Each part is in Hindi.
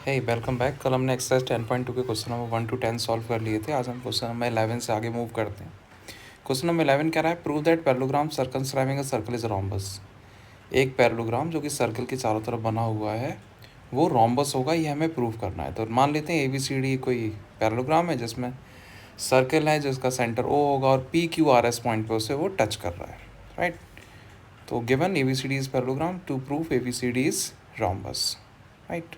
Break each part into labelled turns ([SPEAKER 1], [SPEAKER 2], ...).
[SPEAKER 1] हे वेलकम बैक। कल हमने एक्सरसाइज 10.2 के क्वेश्चन नंबर 1 to 10 सॉल्व कर लिए थे। आज हम क्वेश्चन नंबर 11 से आगे मूव करते हैं। क्वेश्चन नंबर 11 कह रहा है prove that parallelogram circumscribing a circle is rhombus. एक पैरेललोग्राम जो कि सर्कल के चारों तरफ बना हुआ है वो रोम्बस होगा, ये हमें प्रूव करना है। तो मान लेते हैं ABCD कोई पैरेललोग्राम है जिसमें सर्कल है जिसका सेंटर O होगा और PQRS पॉइंट पे उसे वो टच कर रहा है, राइट। तो given ABCD is parallelogram, to prove ABCD is rhombus, right.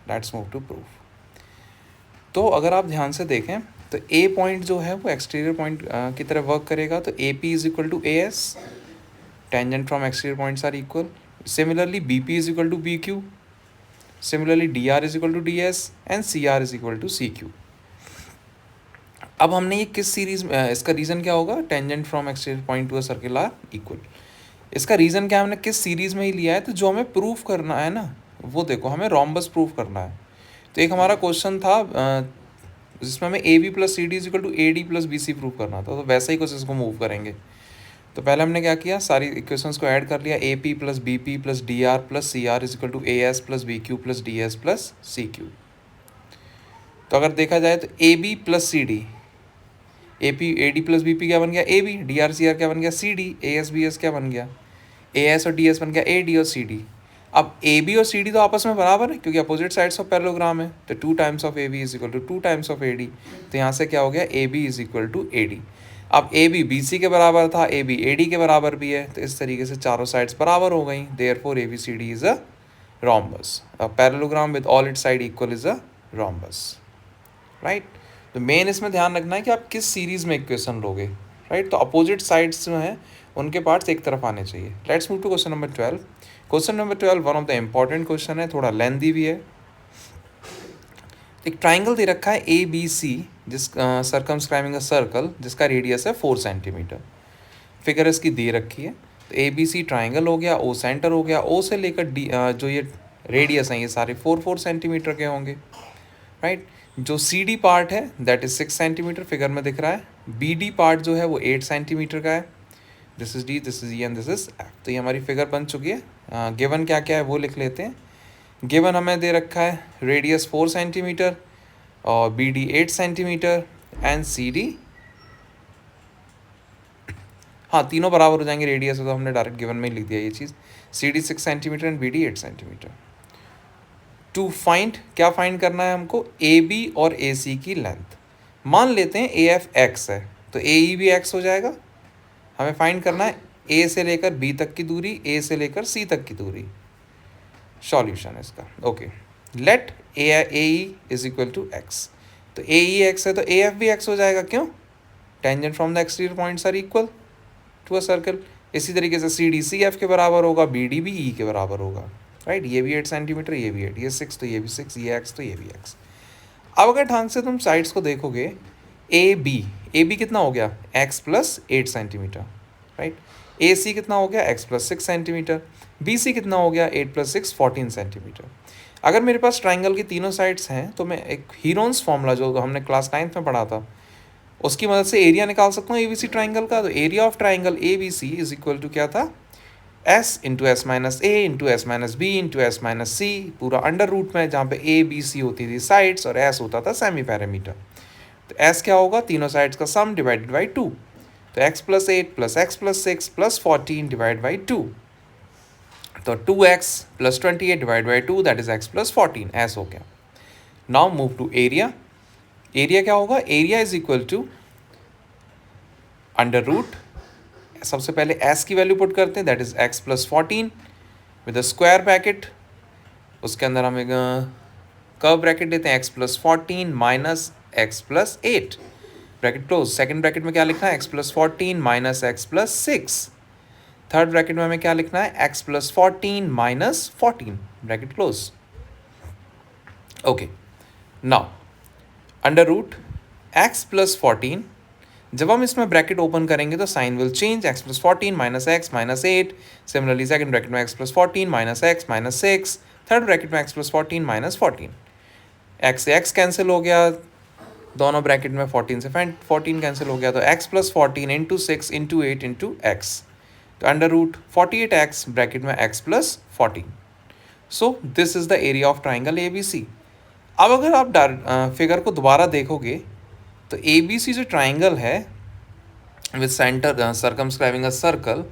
[SPEAKER 1] Let's move to proof. तो अगर आप ध्यान से देखें तो ए पॉइंट जो है वो एक्सटीरियर पॉइंट की तरह वर्क करेगा। तो A P is equal to A S, tangent from exterior points are equal. Similarly B P is equal to B Q, similarly D R is equal to D S and C R is equal to C Q. अब हमने ये किस सीरीज में, इसका रीज़न क्या होगा, tangent from exterior point to a circle are equal. इसका रीज़न क्या, हमने किस सीरीज़ में ही लिया है। तो जो हमें प्रूफ करना है ना, वो देखो हमें रोम्बस प्रूफ करना है। तो एक हमारा क्वेश्चन था जिसमें हमें A B plus C D is equal to A D plus B C prove करना था। तो वैसे ही कुछ इसको मूव करेंगे। तो पहले हमने क्या किया, सारी इक्वेशंस को ऐड कर लिया। A P plus B P plus D R plus C R is equal to A S plus B Q plus D S plus C Q. तो अगर देखा जाए तो A B plus C D, A P A D plus B P क्या बन गया A B, D R C R क्या बन गया C D, A S B S क्या बन गया ए एस और डी एस बन गया ए डी और सी डी। अब ए बी और सी डी तो आपस में बराबर है क्योंकि अपोजिट साइड्स ऑफ पैरेललोग्राम है। तो 2 times of A B is equal to 2 times of A D. तो यहाँ से क्या हो गया, A B is equal to A D. अब ए बी बी सी के बराबर था, ए बी ए डी के बराबर भी है। तो इस तरीके से चारों साइड्स बराबर हो गई। Therefore A B C D is a rhombus. A parallelogram with all its side equal is a rhombus, right. तो मेन इसमें ध्यान रखना है कि आप किस सीरीज में इक्वेशन लोगे, राइट। तो अपोजिट साइड्स जो हैं उनके पार्ट्स एक तरफ आने चाहिए। Let's move to question number 12। Question number 12 one of the important question है, थोड़ा लेंदी भी है। एक ट्राइंगल दे रखा है ए बी सी, जिस सर्कमस्क्राइबिंग अ सर्कल जिसका रेडियस है 4 सेंटीमीटर। फिगर इसकी दे रखी है। तो ए बी सी ट्राइंगल हो गया, ओ सेंटर हो गया, ओ से लेकर डी जो ये रेडियस हैं ये सारे 4 सेंटीमीटर के होंगे, राइट। जो सी डी पार्ट है दैट इज 6 सेंटीमीटर, फिगर में दिख रहा है। बी डी पार्ट जो है वो 8 सेंटीमीटर का है। This is D, this is E and this is F. तो ये हमारी फिगर बन चुकी है। गिवन क्या क्या है वो लिख लेते हैं। गिवन हमें दे रखा है रेडियस 4 सेंटीमीटर और B D 8 centimetre and C D, हाँ तीनों बराबर हो जाएंगे रेडियस, तो हमने डायरेक्ट गिवन में ही लिख दिया ये चीज़। C D 6 centimetre and B D 8 centimetre. To find, क्या फाइंड करना है हमको, ए बी और ए सी की लेंथ। मान लेते हैं ए एफ एक्स है तो ए ई भी एक्स हो जाएगा। हमें फाइंड करना है ए से लेकर बी तक की दूरी, ए से लेकर सी तक की दूरी। सॉल्यूशन इसका, okay. Let A E is equal to x. तो ए ई एक्स है तो ए एफ भी एक्स हो जाएगा, क्यों, tangent from the exterior points are equal to a circle. इसी तरीके से सी डी सी एफ के बराबर होगा, बी डी भी ई के बराबर होगा, राइट। ये भी 8 सेंटीमीटर, ये भी 8, ये 6 तो ये भी 6, ये एक्स तो ये भी एक्स। अब अगर ढंग से तुम साइड्स को देखोगे, ए बी कितना हो गया, x plus 8 centimetre, right. A C कितना हो गया, x plus 6 centimetre. B C कितना हो गया, 8 प्लस 6 14 सेंटीमीटर। अगर मेरे पास ट्राइंगल की तीनों साइड्स हैं तो मैं एक हीरोन्स फॉर्मूला जो हमने क्लास 9th में पढ़ा था उसकी मदद से एरिया निकाल सकता हूँ ए बी सी ट्राइंगल का। तो area of triangle A B C is equal to क्या था, S into S minus A into S minus B into S minus C, पूरा अंडर रूट में, जहाँ पे ए बी सी होती थी साइड्स और एस होता था सेमी पैरामीटर। तो एस क्या होगा, तीनों साइड्स का सम डिवाइडेड बाई 2। तो x plus 8 plus x plus 6 plus 14 divide by 2। तो 2x plus 28 divide by 2 that is x plus 14, S हो गया। Now move to area. Area क्या होगा, area is equal to under root, सबसे पहले s की वैल्यू पुट करते हैं that is x plus 14 with a square bracket. उसके अंदर हम एक कर्व ब्रैकेट देते हैं, x plus 14 minus x plus 8 bracket close. Second bracket में क्या लिखना है, x plus 14 minus x plus 6। Third bracket में हमें क्या लिखना है, x plus 14 minus 14 bracket close, okay. Now under root x plus 14, जब हम इसमें ब्रैकेट ओपन करेंगे तो sign will change, x plus 14 minus x minus 8। Similarly second bracket में x plus 14 minus x minus 6। Third bracket में x प्लस 14 माइनस 14। x से x कैंसिल हो गया, दोनों ब्रैकेट में 14 से 14 कैंसिल हो गया, तो x plus 14 into 6 into 8 into x. तो अंडर रूट 48x ब्रैकेट में x plus 14। So this is the area of triangle A B C. अब अगर आप फिगर को दोबारा देखोगे तो ए बी सी जो ट्राइंगल है with centre circumscribing a circle,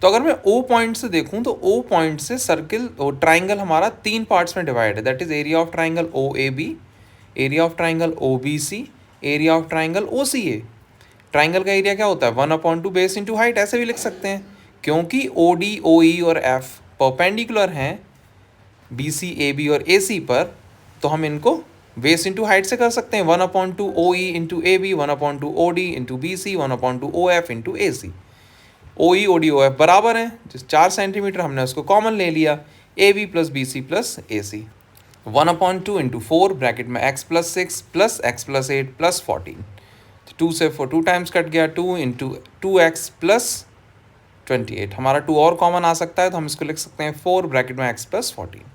[SPEAKER 1] तो अगर मैं ओ पॉइंट से देखूं तो ओ पॉइंट से सर्किल ट्राइंगल हमारा 3 पार्ट्स में डिवाइड है, that is area of triangle O A B, area of triangle O B C, area of triangle O C A. Triangle का एरिया क्या होता है 1/2 बेस इंटू हाइट, ऐसे भी लिख सकते हैं क्योंकि ओ डी ओ ई और एफ परपेंडिकुलर हैं बी सी ए बी और ए सी पर, तो हम इनको बेस इंटू हाइट से कर सकते हैं 1/2 O E into A B, 1/2 O D into B C, 1/2 O F into A C. O E O D O F बराबर हैं, जिस 4 सेंटीमीटर हमने उसको कॉमन ले लिया, A B plus B C plus A C. 1/2 into 4 bracket में x plus 6 plus x plus 8 plus 14, तो 2 से 4 2 टाइम्स कट गया, 2 इंटू 2x प्लस 28, हमारा 2 और कॉमन आ सकता है तो हम इसको लिख सकते हैं 4 ब्रैकेट में x प्लस 14।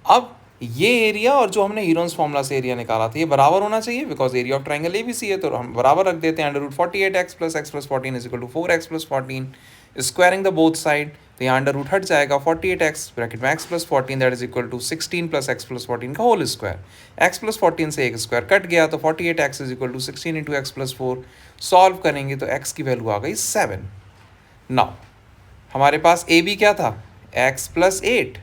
[SPEAKER 1] अब ये एरिया और जो हमने हीरोन्स फॉर्मूला से एरिया निकाला था ये बराबर होना चाहिए because area of triangle A B C है, तो हम बराबर रख देते हैं √48x plus x plus 14 is equal to 4x plus 14, squaring the both side, तो यहाँ अंडर रूट हट जाएगा, 48x ब्रैकेट में x plus 14 that is equal to 16 plus x plus 14 का होल स्क्वायर, x प्लस 14 से एक स्क्वायर कट गया तो 48x is equal to 16 into x plus 4, solve करेंगे तो x की वैल्यू आ गई 7। नाउ हमारे पास ए बी क्या था x plus 8,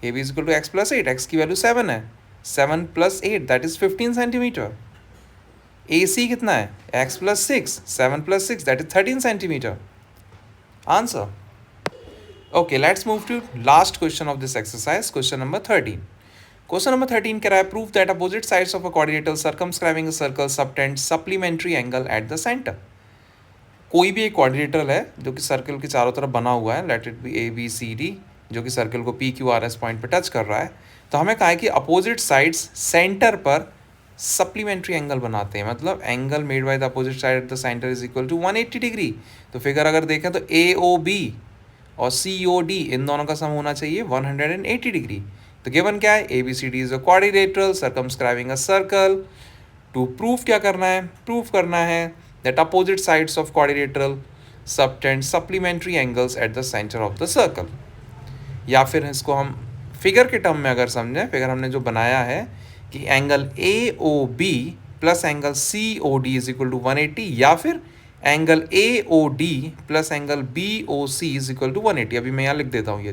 [SPEAKER 1] A B is equal to x plus 8, एक्स की वैल्यू 7 है, 7 plus 8 that is 15 centimetre. A C कितना है x plus 6, 7 plus 6 that is 13 centimetre. Answer. Okay, let's move to last question of this exercise, question number 13. Question number 13 कह रहा है prove that opposite sides of a quadrilateral circumscribing a circle subtend supplementary angle at the center. कोई भी एक क्वाड्रिलेटरल है जो कि सर्कल के चारों तरफ बना हुआ है, let it be A B C D, जो कि सर्कल को P Q R S point पर टच कर रहा है, तो हमें कहा है कि अपोजिट साइड्स सेंटर पर सप्लीमेंट्री एंगल बनाते हैं, मतलब angle made by the opposite side at the centre is equal to 180 degree. तो फिगर अगर देखें तो ए ओ बी और सी ओ डी इन दोनों का सम होना चाहिए 180 डिग्री। तो गिवन क्या है A B C D is a quadrilateral circumscribing a circle. To proof क्या करना है, प्रूफ करना है that opposite sides of quadrilateral subtend supplementary angles at the center of the circle। या फिर इसको हम फिगर के टर्म में अगर समझें, फिगर हमने जो बनाया है कि angle A O B plus angle C O D is equal to 180, या फिर angle A O D plus angle B O C is equal to 180। अभी मैं यहाँ लिख देता हूँ ये,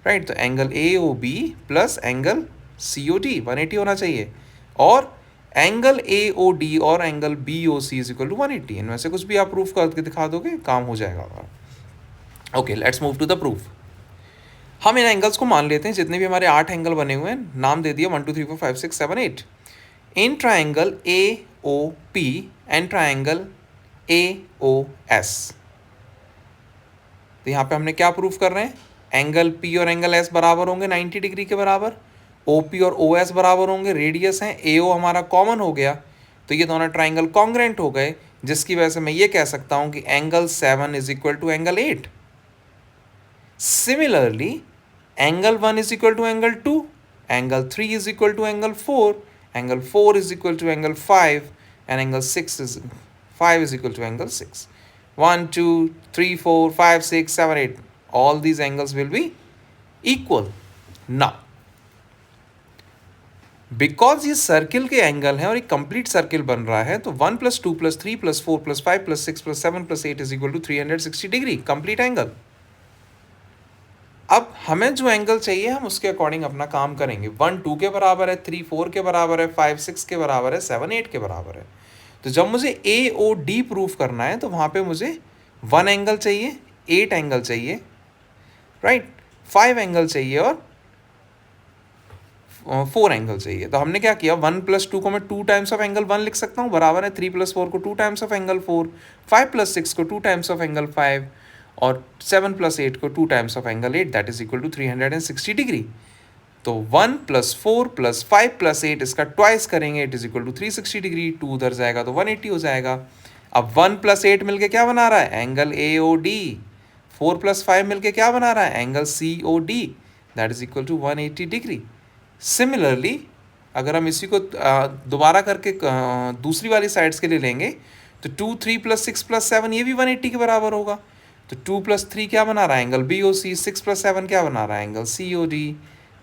[SPEAKER 1] राइट। तो angle A O B plus angle C O D 180 होना चाहिए, और एंगल ए ओ डी और angle B O C is equal to 180। इनमें से कुछ भी आप प्रूफ करके दिखा दोगे, काम हो जाएगा हमारा। Okay, let's move to the proof. हम इन एंगल्स को मान लेते हैं, जितने भी हमारे 8 एंगल बने हुए हैं, नाम दे दिया 1 2 3 4 5 6 7 8। In triangle A O P and triangle A O S, तो यहाँ पे हमने क्या प्रूफ कर रहे हैं, एंगल पी और एंगल एस बराबर होंगे 90 डिग्री के बराबर, OP और OS बराबर होंगे, रेडियस है AO हमारा कॉमन हो गया, तो ये दोनों ट्राइंगल कॉन्ग्रेंट हो गए, जिसकी वजह से मैं ये कह सकता हूँ कि angle 7 is equal to angle 8। Similarly angle 1 is equal to angle 2, angle 3 is equal to angle 4, angle 4 is equal to angle 5, and angle 5 is equal to angle 6। 1 2 3 4 5 6 7 8 all these angles will be equal। now because ये सर्किल के एंगल हैं और एक कंप्लीट सर्किल बन रहा है, तो 1 + 2 + 3 + 4 + 5 + 6 + 7 + 8 is equal to 360 degree complete angle. अब हमें जो एंगल चाहिए हम उसके अकॉर्डिंग अपना काम करेंगे। 1 2 के बराबर है, 3 4 के बराबर है, 5 6 के बराबर है, 7 8 के बराबर है। तो जब मुझे ए ओ डी प्रूफ करना है तो वहाँ पे मुझे 1 एंगल चाहिए, 8 एंगल चाहिए, राइट, 5 एंगल चाहिए और 4 एंगल चाहिए। तो हमने क्या किया, 1 + 2 को मैं 2 टाइम्स ऑफ एंगल 1 लिख सकता हूँ, बराबर है 3 + 4 को 2 टाइम्स ऑफ एंगल 4, 5 + 6 को 2 टाइम्स ऑफ एंगल 5, और 7 + 8 को 2 times of angle 8, that is equal to 360 degree. तो 1 + 4 + 5 + 8 इसका ट्वाइस करेंगे, it is equal to 360 degree. 2 उधर जाएगा तो 180 हो जाएगा। अब 1 + 8 मिलके क्या बना रहा है, एंगल ए ओ डी। 4 + 5 मिलके क्या बना रहा है, angle C O D, that is equal to 180 degree. Similarly अगर हम इसी को दोबारा करके दूसरी वाली साइड्स के लिए लेंगे तो 2 3 + 6 + 7 ये भी 180 के बराबर होगा। तो 2 + 3 क्या बना रहा है, एंगल BOC, 6 + 7 क्या बना रहा है, angle COD,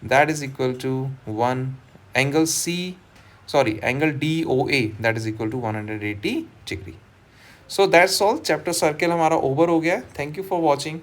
[SPEAKER 1] that is equal to 180 angle DOA that is equal to 180 degree. So that's all. Chapter circle हमारा ओवर हो गया है. Thank you for watching.